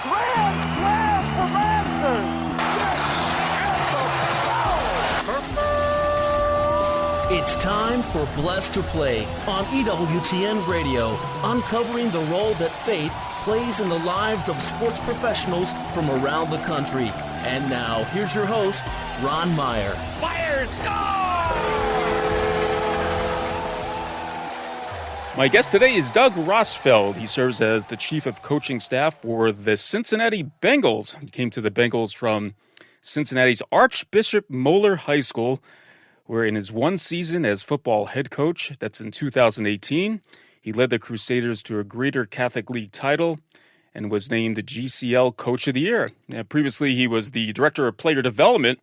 Grand slam for Masters. It's time for Blessed to Play on EWTN Radio, uncovering the role that faith plays in the lives of sports professionals from around the country. And now, here's your host, Ron Meyer. Fire, score! My guest today is Doug Rosfeld. He serves as the chief of coaching staff for the Cincinnati Bengals. He came to the Bengals from Cincinnati's Archbishop Moeller High School, where in his one season as football head coach, that's in 2018, he led the Crusaders to a Greater Catholic League title and was named the GCL Coach of the Year. Now, previously, he was the Director of Player Development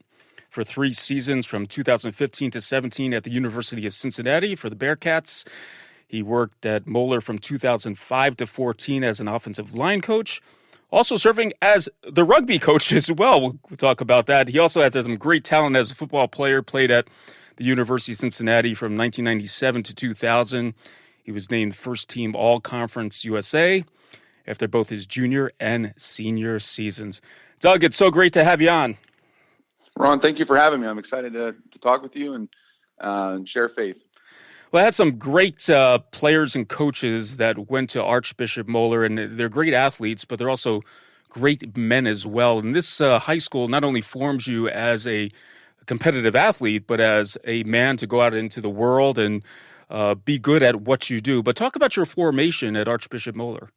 for 3 seasons from 2015 to 17 at the University of Cincinnati for the Bearcats. He worked at Moeller from 2005 to 14 as an offensive line coach, also serving as the rugby coach as well. We'll talk about that. He also had some great talent as a football player, played at the University of Cincinnati from 1997 to 2000. He was named First Team All-Conference USA after both his junior and senior seasons. Doug, it's so great to have you on. Ron, thank you for having me. I'm excited to talk with you and share faith. Well, I had some great players and coaches that went to Archbishop Moeller, and they're great athletes, but they're also great men as well. And this high school not only forms you as a competitive athlete, but as a man to go out into the world and be good at what you do. But talk about your formation at Archbishop Moeller.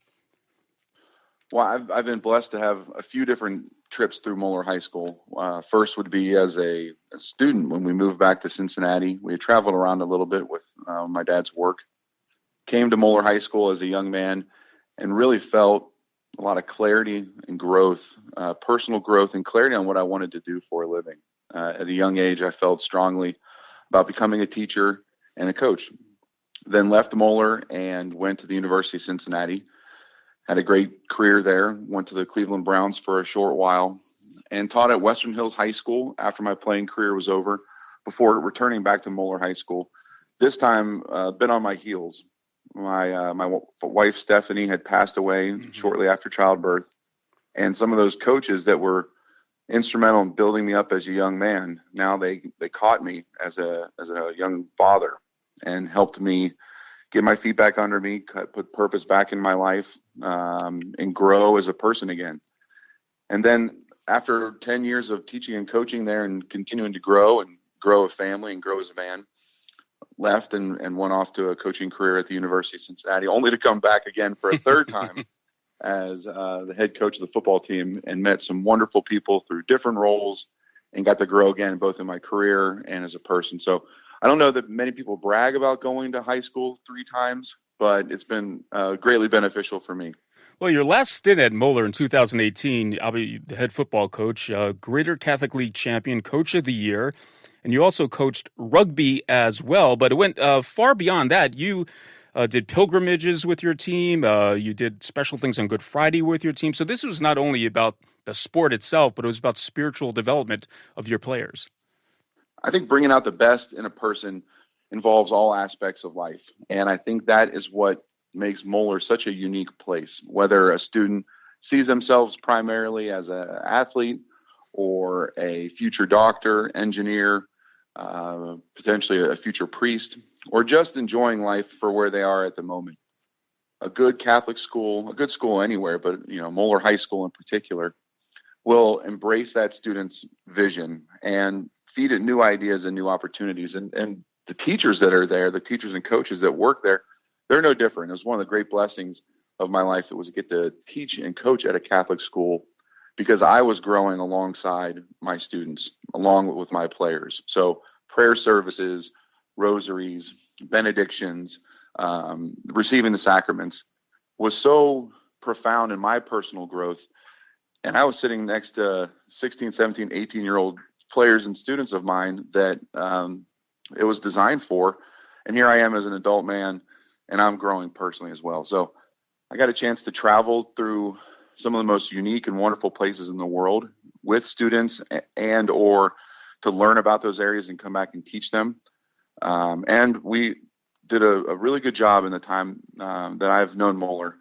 Well, I've been blessed to have a few different trips through Moeller High School. First would be as a student when we moved back to Cincinnati. We had traveled around a little bit with my dad's work. Came to Moeller High School as a young man and really felt a lot of clarity and growth, personal growth and clarity on what I wanted to do for a living. At a young age, I felt strongly about becoming a teacher and a coach. Then left Moeller and went to the University of Cincinnati. Had a great career there, went to the Cleveland Browns for a short while, and taught at Western Hills High School after my playing career was over, before returning back to Moeller High School. This time, been on my heels. My wife, Stephanie, had passed away shortly after childbirth, and some of those coaches that were instrumental in building me up as a young man, now they caught me as a young father and helped me get my feet back under me, put purpose back in my life, and grow as a person again. And then after 10 years of teaching and coaching there and continuing to grow a family and grow as a man, left and went off to a coaching career at the University of Cincinnati, only to come back again for a third time as the head coach of the football team, and met some wonderful people through different roles and got to grow again, both in my career and as a person. So I don't know that many people brag about going to high school 3 times, but it's been greatly beneficial for me. Well, your last stint at Moeller in 2018, I'll be the head football coach, Greater Catholic League champion, coach of the year, and you also coached rugby as well, but it went far beyond that. You did pilgrimages with your team, you did special things on Good Friday with your team, so this was not only about the sport itself, but it was about spiritual development of your players. I think bringing out the best in a person involves all aspects of life. And I think that is what makes Moeller such a unique place, whether a student sees themselves primarily as an athlete or a future doctor, engineer, potentially a future priest, or just enjoying life for where they are at the moment. A good Catholic school, a good school anywhere, but Moeller High School in particular, will embrace that student's vision and feed it new ideas and new opportunities. And the teachers that are there, the teachers and coaches that work there, they're no different. It was one of the great blessings of my life that was to get to teach and coach at a Catholic school, because I was growing alongside my students, along with my players. So prayer services, rosaries, benedictions, receiving the sacraments was so profound in my personal growth. And I was sitting next to 16, 17, 18-year-old players and students of mine that it was designed for. And here I am as an adult man, and I'm growing personally as well. So I got a chance to travel through some of the most unique and wonderful places in the world with students, and or to learn about those areas and come back and teach them. And we did a really good job in the time that I've known Moeller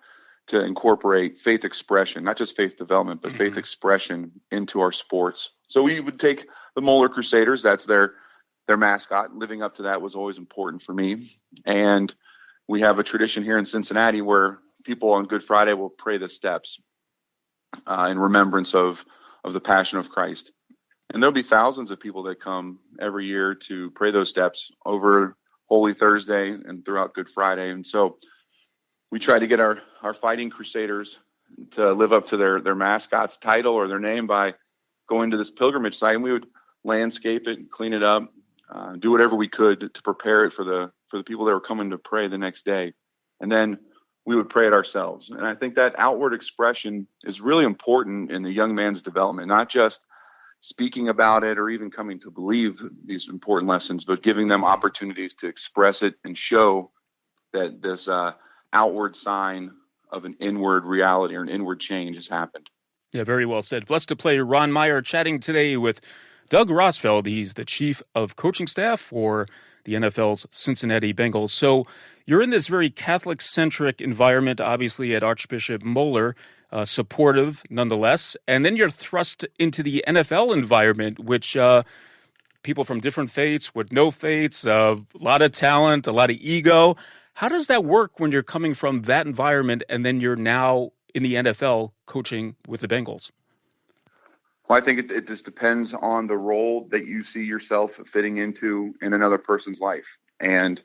to incorporate faith expression, not just faith development, but faith expression into our sports. So we would take the Moeller Crusaders, that's their mascot. Living up to that was always important for me. And we have a tradition here in Cincinnati where people on Good Friday will pray the steps in remembrance of the Passion of Christ. And there'll be thousands of people that come every year to pray those steps over Holy Thursday and throughout Good Friday. And so we try to get our fighting Crusaders to live up to their mascot's title or their name by going to this pilgrimage site, and we would landscape it and clean it up, do whatever we could to prepare it for the people that were coming to pray the next day. And then we would pray it ourselves. And I think that outward expression is really important in the young man's development, not just speaking about it or even coming to believe these important lessons, but giving them opportunities to express it and show that this outward sign of an inward reality or an inward change has happened. Yeah, very well said. Blessed to play Ron Meyer chatting today with Doug Rosfeld. He's the chief of coaching staff for the NFL's Cincinnati Bengals. So you're in this very Catholic-centric environment, obviously at Archbishop Moeller, supportive nonetheless. And then you're thrust into the NFL environment, which people from different faiths with no faiths, a lot of talent, a lot of ego. How does that work when you're coming from that environment and then you're now in the NFL coaching with the Bengals? Well, I think it just depends on the role that you see yourself fitting into in another person's life. And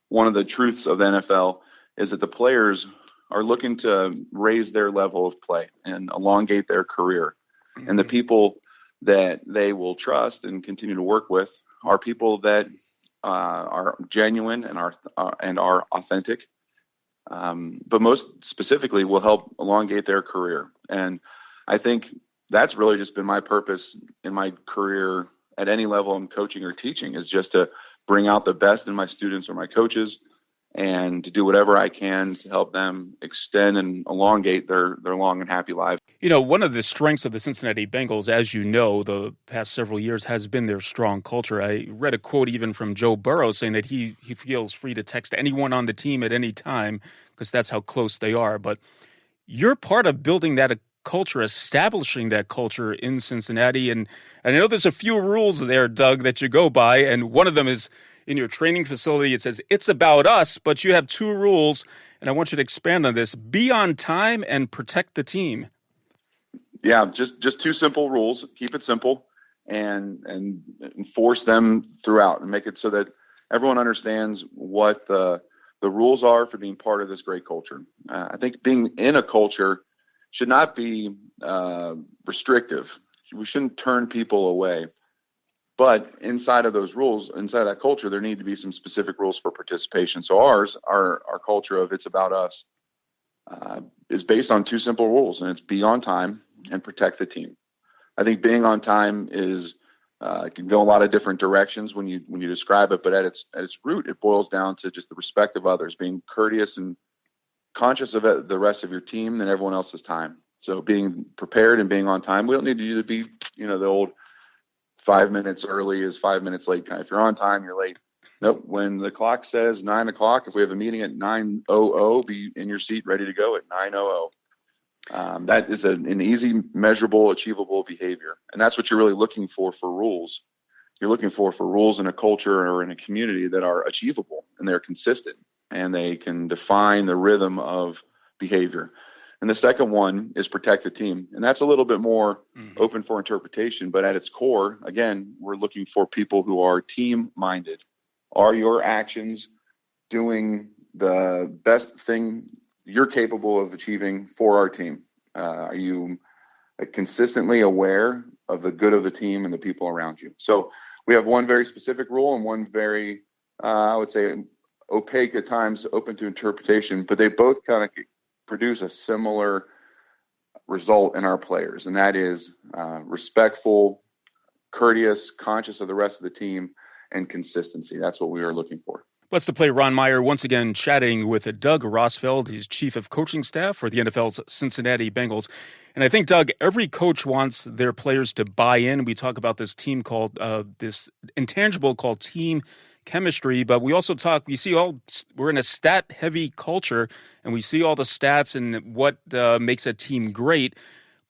one of the truths of the NFL is that the players are looking to raise their level of play and elongate their career. Mm-hmm. And the people that they will trust and continue to work with are people that are genuine and are authentic, but most specifically will help elongate their career. And I think that's really just been my purpose in my career at any level I'm coaching or teaching, is just to bring out the best in my students or my coaches and to do whatever I can to help them extend and elongate their long and happy lives. You know, one of the strengths of the Cincinnati Bengals, as you know, the past several years has been their strong culture. I read a quote even from Joe Burrow saying that he feels free to text anyone on the team at any time because that's how close they are. But you're part of building that culture, establishing that culture in Cincinnati. And I know there's a few rules there, Doug, that you go by. And one of them is in your training facility, it says, it's about us, but you have two rules. And I want you to expand on this. Be on time and protect the team. Yeah, just two simple rules. Keep it simple and enforce them throughout and make it so that everyone understands what the rules are for being part of this great culture. I think being in a culture should not be restrictive. We shouldn't turn people away. But inside of those rules, inside that culture, there need to be some specific rules for participation. So our culture of it's about us is based on two simple rules, and it's be on time and protect the team. I think being on time is can go a lot of different directions when you describe it, but at its root, it boils down to just the respect of others, being courteous and conscious of the rest of your team and everyone else's time. So being prepared and being on time. We don't need you to be, the old 5 minutes early is 5 minutes late kind. If you're on time, you're late. Nope. When the clock says 9 o'clock, if we have a meeting at 9:00, be in your seat ready to go at 9:00. That is an easy, measurable, achievable behavior. And that's what you're really looking for rules. You're looking for rules in a culture or in a community that are achievable and they're consistent and they can define the rhythm of behavior. And the second one is protect the team. And that's a little bit more open for interpretation. But at its core, again, we're looking for people who are team-minded. Are your actions doing the best thing you're capable of achieving for our team? Are you consistently aware of the good of the team and the people around you? So we have one very specific rule and one very, I would say, opaque at times, open to interpretation, but they both kind of produce a similar result in our players, and that is respectful, courteous, conscious of the rest of the team, and consistency. That's what we are looking for. Blessed to play Ron Meyer once again chatting with Doug Rosfeld. He's chief of coaching staff for the NFL's Cincinnati Bengals. And I think, Doug, every coach wants their players to buy in. We talk about this team called, this intangible called team chemistry, but we're in a stat-heavy culture, and we see all the stats and what makes a team great.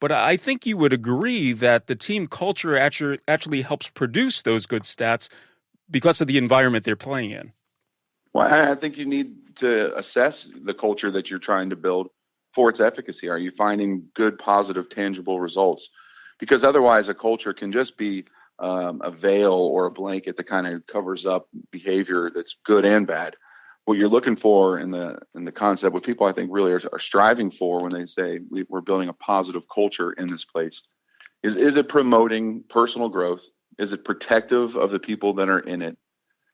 But I think you would agree that the team culture actually helps produce those good stats because of the environment they're playing in. Well, I think you need to assess the culture that you're trying to build for its efficacy. Are you finding good, positive, tangible results? Because otherwise, a culture can just be a veil or a blanket that kind of covers up behavior that's good and bad. What you're looking for in the concept, what people I think really are striving for when they say we're building a positive culture in this place, is it promoting personal growth? Is it protective of the people that are in it?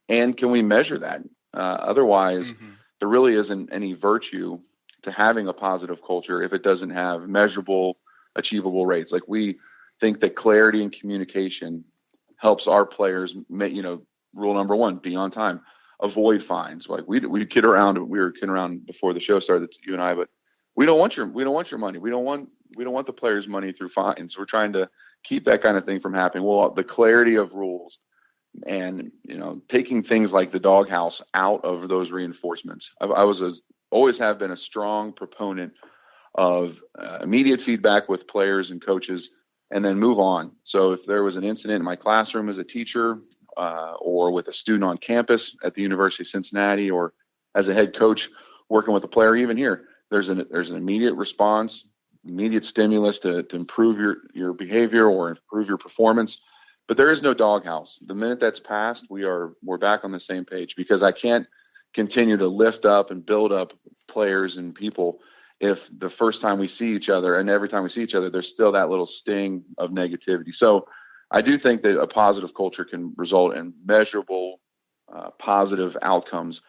And can we measure that? Otherwise, there really isn't any virtue to having a positive culture if it doesn't have measurable, achievable rates. Like, we think that clarity and communication helps our players, rule number one, be on time, avoid fines. Like, we were kidding around before the show started, you and I, but we don't want your money. We don't want the players' money through fines. We're trying to keep that kind of thing from happening. Well, the clarity of rules and, taking things like the doghouse out of those reinforcements. Always have been a strong proponent of immediate feedback with players and coaches, and then move on. So if there was an incident in my classroom as a teacher, or with a student on campus at the University of Cincinnati, or as a head coach working with a player, even here, there's an immediate response, immediate stimulus to improve your behavior or improve your performance. But there is no doghouse. The minute that's passed, we're back on the same page, because I can't continue to lift up and build up players and people if the first time we see each other and every time we see each other, there's still that little sting of negativity. So I do think that a positive culture can result in measurable, positive outcomes,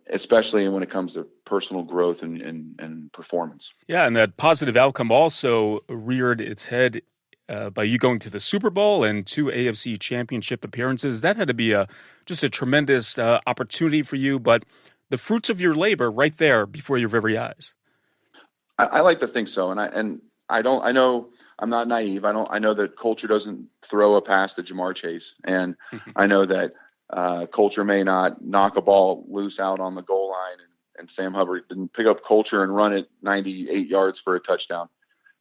especially when it comes to personal growth and performance. Yeah, and that positive outcome also reared its head by you going to the Super Bowl and 2 AFC championship appearances. That had to be just a tremendous opportunity for you, but the fruits of your labor right there before your very eyes. I like to think so, and I know I'm not naive. I know that culture doesn't throw a pass to Jamar Chase, and I know that culture may not knock a ball loose out on the goal line, and Sam Hubbard didn't pick up culture and run it 98 yards for a touchdown.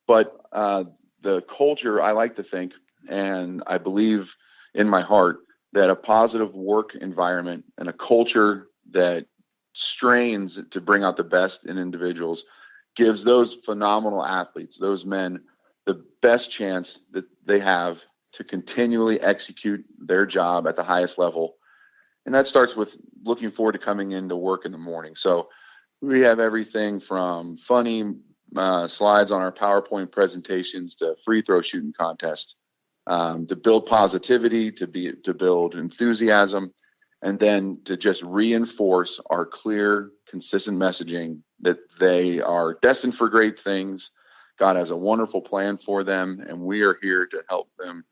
But the culture, I like to think, and I believe in my heart, that a positive work environment and a culture that strains to bring out the best in individuals gives those phenomenal athletes, those men, the best chance that they have to continually execute their job at the highest level. And that starts with looking forward to coming into work in the morning. So we have everything from funny slides on our PowerPoint presentations to free throw shooting contests, to build positivity, to build enthusiasm, and then to just reinforce our clear, consistent messaging that they are destined for great things. God has a wonderful plan for them, and we are here to help them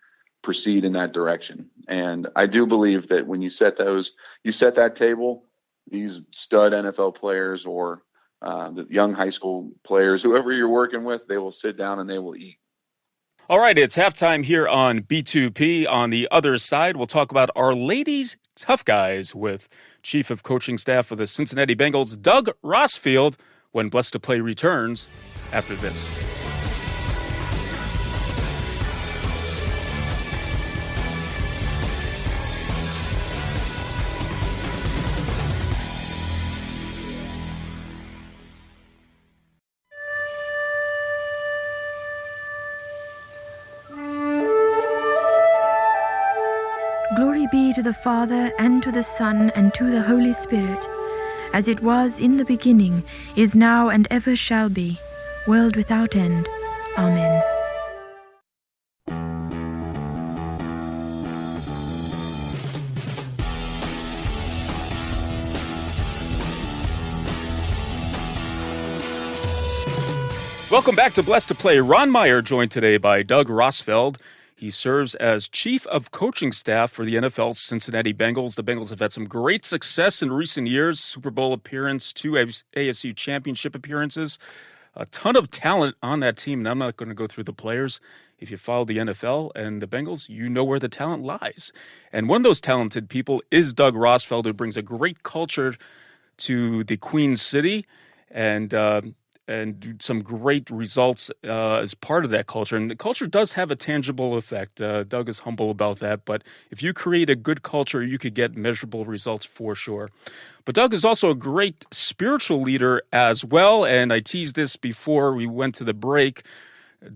proceed in that direction. And I do believe that when you set that table, these stud NFL players or the young high school players, whoever you're working with, they will sit down and they will eat. All right, it's halftime here on B2P. On the other side, we'll talk about our ladies' tough guys with Chief of Coaching Staff for the Cincinnati Bengals, Doug Rosfeld, when Blessed to Play returns after this. Glory be to the Father, and to the Son, and to the Holy Spirit, as it was in the beginning, is now, and ever shall be, world without end. Amen. Welcome back to Blessed to Play. Ron Meyer joined today by Doug Rosfeld. He serves as Chief of Coaching Staff for the NFL's Cincinnati Bengals. The Bengals have had some great success in recent years, Super Bowl appearance, 2 AFC championship appearances. a ton of talent on that team, and I'm not going to go through the players. If you follow the NFL and the Bengals, you know where the talent lies. And one of those talented people is Doug Rosfeld, who brings a great culture to the Queen City and some great results as part of that culture. And the culture does have a tangible effect. Doug is humble about that. But if you create a good culture, you could get measurable results for sure. But Doug is also a great spiritual leader as well. And I teased this before we went to the break.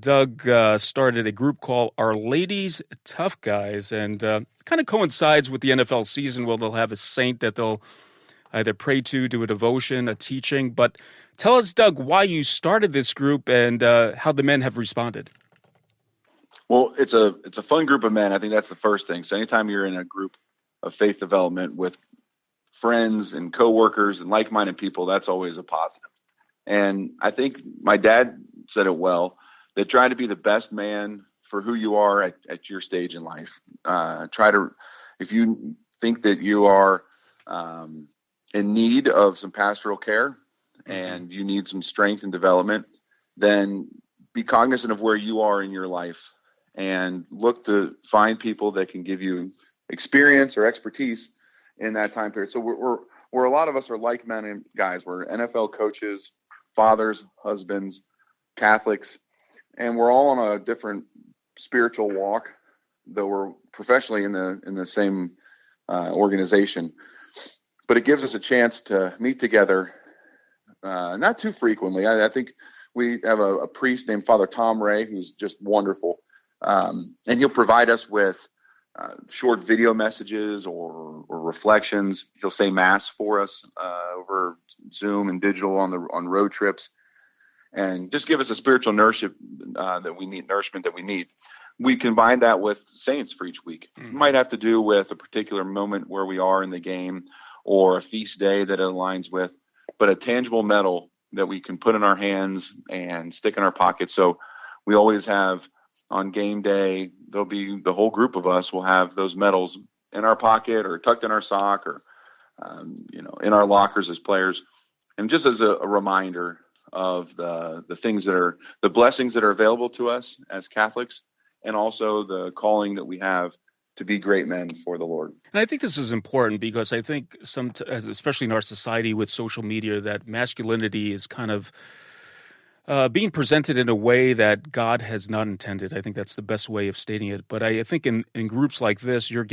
Doug started a group called Our Ladies Tough Guys, and kind of coincides with the NFL season where they'll have a saint that they'll either pray to, do a devotion, a teaching. But tell us, Doug, why you started this group and how the men have responded. Well, it's a fun group of men. I think that's the first thing. So anytime you're in a group of faith development with friends and coworkers and like-minded people, that's always a positive. And I think my dad said it well, that try to be the best man for who you are at your stage in life. If you think that you are in need of some pastoral care and you need some strength and development, then be cognizant of where you are in your life and look to find people that can give you experience or expertise in that time period. So we're a lot of us are like-minded guys. We're NFL coaches, fathers, husbands, Catholics, and we're all on a different spiritual walk, though we're professionally in the same organization. But it gives us a chance to meet together, not too frequently. I think we have a priest named Father Tom Ray, who's just wonderful. And he'll provide us with short video messages or reflections. He'll say Mass for us over Zoom and digital on road trips, and just give us a spiritual nourishment that we need. We combine that with saints for each week. It might have to do with a particular moment where we are in the game or a feast day that it aligns with, but a tangible medal that we can put in our hands and stick in our pockets. So we always have, on game day, there'll be the whole group of us will have those medals in our pocket or tucked in our sock or in our lockers as players, and just as a reminder of the things that are the blessings that are available to us as Catholics, and also the calling that we have to be great men for the Lord. And I think this is important because I think especially in our society with social media, that masculinity is kind of being presented in a way that God has not intended. I think that's the best way of stating it. But I think in groups like this, you're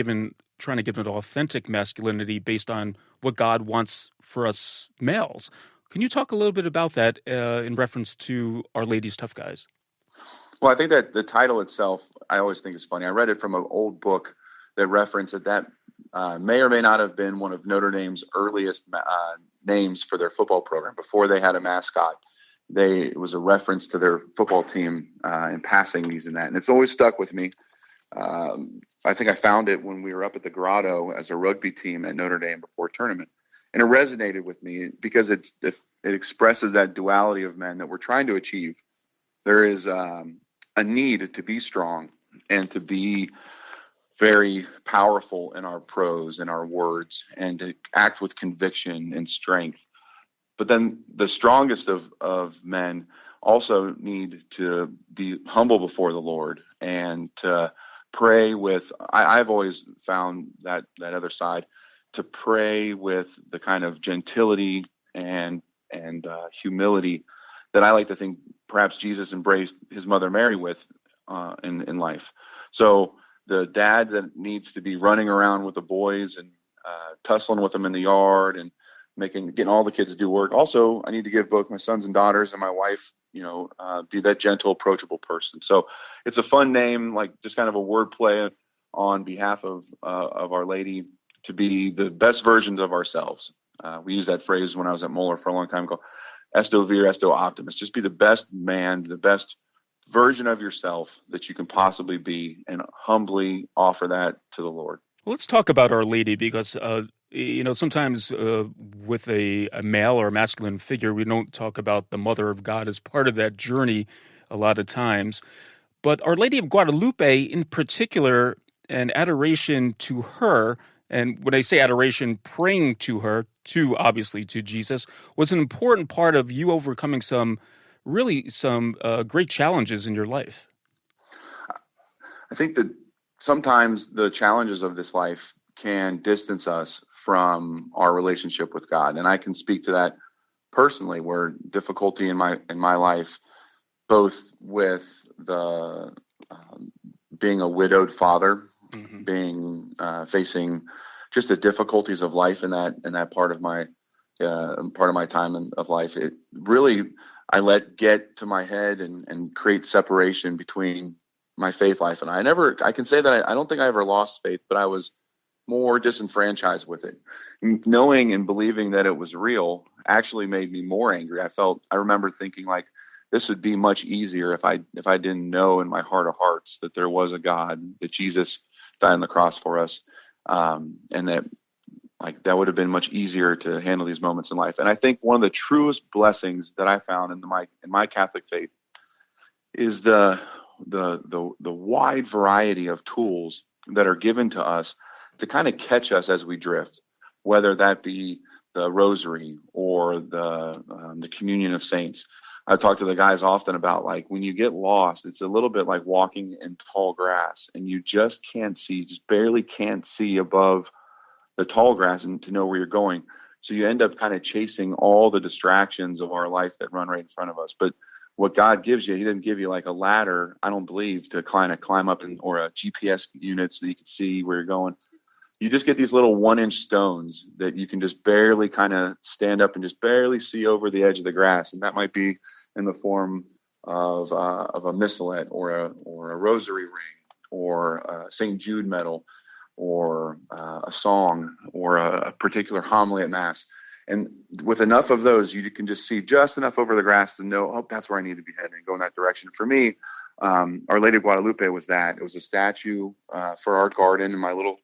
trying to give an authentic masculinity based on what God wants for us males. Can you talk a little bit about that in reference to Our Ladies Tough Guys? Well, I think that the title itself, I always think is funny. I read it from an old book that referenced that may or may not have been one of Notre Dame's earliest names for their football program before they had a mascot. It was a reference to their football team in passing these and that. And it's always stuck with me. I think I found it when we were up at the Grotto as a rugby team at Notre Dame before tournament. And it resonated with me because it expresses that duality of men that we're trying to achieve. There is a need to be strong and to be very powerful in our prose and our words and to act with conviction and strength. But then the strongest of men also need to be humble before the Lord and to pray with, I've always found that other side, to pray with the kind of gentility and humility that I like to think perhaps Jesus embraced his mother Mary with in life. So the dad that needs to be running around with the boys and tussling with them in the yard and getting all the kids to do work. Also, I need to give both my sons and daughters and my wife, be that gentle, approachable person. So it's a fun name, like just kind of a word play on behalf of Our Lady, to be the best versions of ourselves. We used that phrase when I was at Moeller for a long time ago. Esto vir, esto optimus. Just be the best man, the best version of yourself that you can possibly be, and humbly offer that to the Lord. Well, let's talk about Our Lady because, sometimes with a male or a masculine figure, we don't talk about the Mother of God as part of that journey a lot of times. But Our Lady of Guadalupe in particular, and adoration to her, and when I say adoration, praying to her, obviously to Jesus, was an important part of you overcoming some really some great challenges in your life. I think that sometimes the challenges of this life can distance us from our relationship with God. And I can speak to that personally, where difficulty in my life, both with the being a widowed father, being facing just the difficulties of life in that part of my time of life, it really, I let get to my head and create separation between my faith life. And I can say that I don't think I ever lost faith, but I was more disenfranchised with it. Knowing and believing that it was real actually made me more angry. I remember thinking like, this would be much easier if I didn't know in my heart of hearts that there was a God, that Jesus died on the cross for us, and that would have been much easier to handle these moments in life. And I think one of the truest blessings that I found in my Catholic faith is the wide variety of tools that are given to us to kind of catch us as we drift, whether that be the rosary or the communion of saints. I talk to the guys often about, like, when you get lost, it's a little bit like walking in tall grass and you just barely can't see above the tall grass and to know where you're going. So you end up kind of chasing all the distractions of our life that run right in front of us. But what God gives you, he didn't give you like a ladder, I don't believe, to climb up or a GPS unit so you can see where you're going. You just get these little 1-inch stones that you can just barely kind of stand up and just barely see over the edge of the grass. And that might be in the form of a missalette or a rosary ring or a St. Jude medal or a song or a particular homily at Mass. And with enough of those, you can just see just enough over the grass to know, oh, that's where I need to be heading and go in that direction. For me, Our Lady of Guadalupe was that. It was a statue for our garden in my little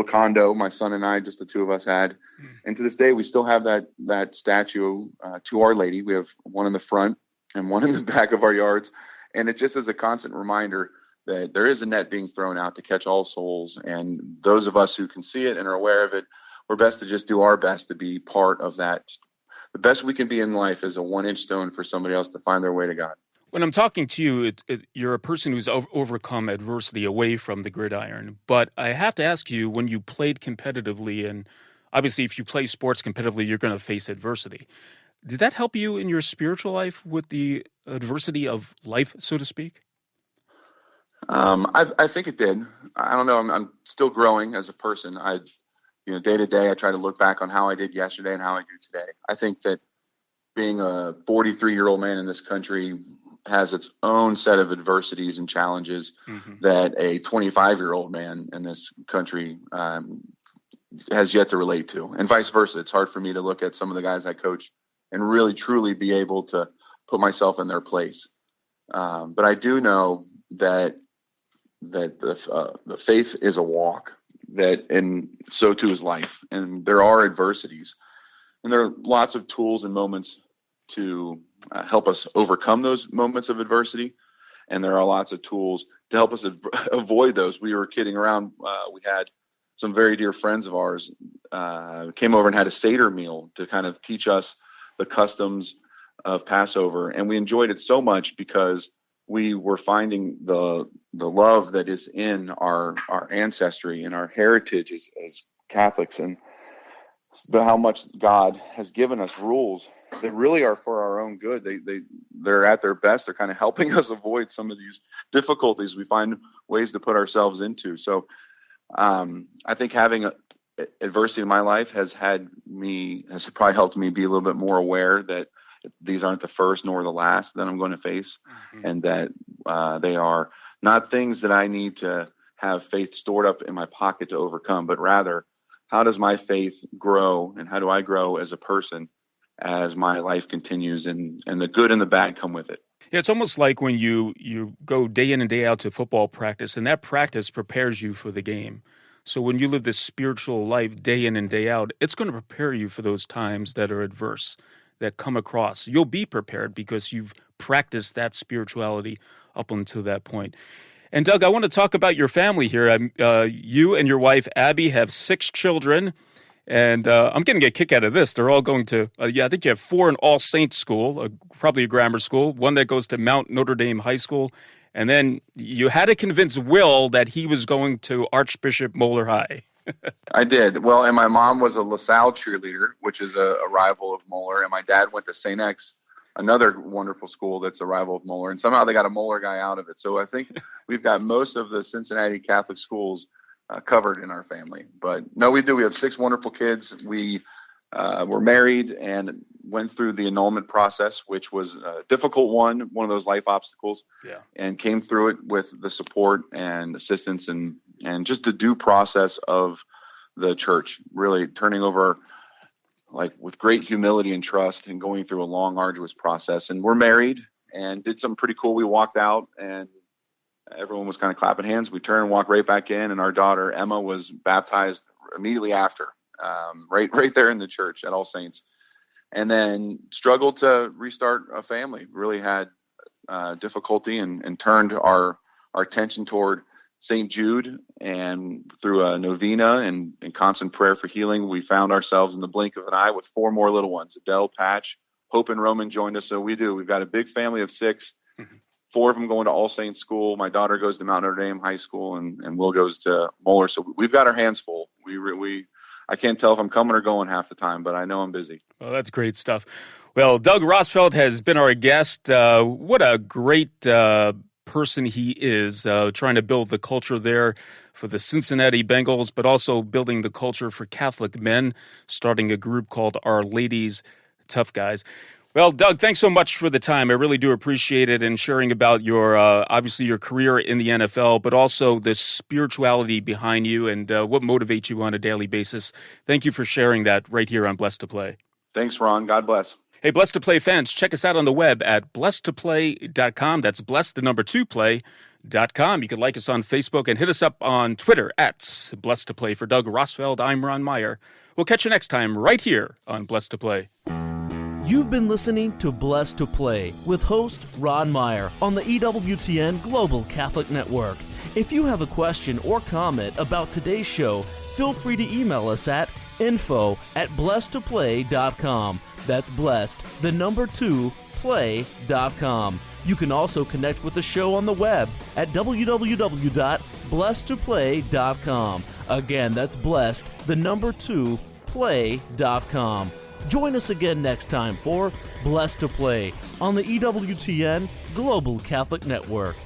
condo. My son and I, just the two of us, had. And to this day, we still have that statue to Our Lady. We have one in the front and one in the back of our yards. And it just is a constant reminder that there is a net being thrown out to catch all souls. And those of us who can see it and are aware of it, we're best to just do our best to be part of that. The best we can be in life is a 1-inch stone for somebody else to find their way to God. When I'm talking to you, you're a person who's overcome adversity away from the gridiron. But I have to ask you, when you played competitively, and obviously if you play sports competitively, you're going to face adversity. Did that help you in your spiritual life with the adversity of life, so to speak? I think it did. I don't know. I'm still growing as a person. Day to day, I try to look back on how I did yesterday and how I do today. I think that being a 43-year-old man in this country has its own set of adversities and challenges that a 25-year-old man in this country has yet to relate to, and vice versa. It's hard for me to look at some of the guys I coach and really truly be able to put myself in their place. But I do know that the faith is a walk, and so too is life. And there are adversities, and there are lots of tools and moments to help us overcome those moments of adversity. And there are lots of tools to help us avoid those. We were kidding around. We had some very dear friends of ours came over and had a Seder meal to kind of teach us the customs of Passover. And we enjoyed it so much because we were finding the love that is in our ancestry and our heritage as Catholics, and how much God has given us rules that really are for our own good. They're at their best. They're kind of helping us avoid some of these difficulties we find ways to put ourselves into. So I think having adversity in my life has probably helped me be a little bit more aware that these aren't the first nor the last that I'm going to face, and that they are not things that I need to have faith stored up in my pocket to overcome, but rather, how does my faith grow, and how do I grow as a person as my life continues, and the good and the bad come with it. Yeah, it's almost like when you go day in and day out to football practice, and that practice prepares you for the game. So when you live this spiritual life day in and day out, it's going to prepare you for those times that are adverse, that come across. You'll be prepared because you've practiced that spirituality up until that point. And Doug, I want to talk about your family here. You and your wife, Abby, have 6 children, And I'm getting a kick out of this. They're all going to, I think you have 4 in All Saints School, probably a grammar school, one that goes to Mount Notre Dame High School. And then you had to convince Will that he was going to Archbishop Moeller High. I did. Well, and my mom was a LaSalle cheerleader, which is a rival of Moeller. And my dad went to St. X, another wonderful school that's a rival of Moeller. And somehow they got a Moeller guy out of it. So I think we've got most of the Cincinnati Catholic schools covered in our family. But no, we do. We have 6 wonderful kids. We were married and went through the annulment process, which was a difficult one of those life obstacles, and came through it with the support and assistance and just the due process of the church, really turning over like with great humility and trust and going through a long, arduous process. And we're married and did something pretty cool. We walked out and everyone was kind of clapping hands. We turned and walked right back in, and our daughter Emma was baptized immediately after, right there in the church at All Saints, and then struggled to restart a family. Really had difficulty and turned our attention toward St. Jude, and through a novena and constant prayer for healing, we found ourselves in the blink of an eye with 4 more little ones. Adele, Patch, Hope, and Roman joined us. So we've got a big family of 6. 4 of them going to All Saints School. My daughter goes to Mount Notre Dame High School, and Will goes to Moeller. So we've got our hands full. I can't tell if I'm coming or going half the time, but I know I'm busy. Well, that's great stuff. Well, Doug Rosfeld has been our guest. What a great person he is, trying to build the culture there for the Cincinnati Bengals, but also building the culture for Catholic men, starting a group called Our Ladies Tough Guys. Well, Doug, thanks so much for the time. I really do appreciate it, and sharing about your, obviously your career in the NFL, but also the spirituality behind you and what motivates you on a daily basis. Thank you for sharing that right here on Blessed to Play. Thanks, Ron. God bless. Hey, Blessed to Play fans, check us out on the web at blessedtoplay.com. That's blessed, the number 2 play.com. You can like us on Facebook and hit us up on Twitter at Blessed to Play. For Doug Rosfeld, I'm Ron Meyer. We'll catch you next time right here on Blessed to Play. You've been listening to Blessed to Play with host Ron Meyer on the EWTN Global Catholic Network. If you have a question or comment about today's show, feel free to email us at info@blessedtoplay.com. That's blessed, the number 2, play.com. You can also connect with the show on the web at www.blessedtoplay.com. Again, that's blessed, the number 2, play.com. Join us again next time for Blessed to Play on the EWTN Global Catholic Network.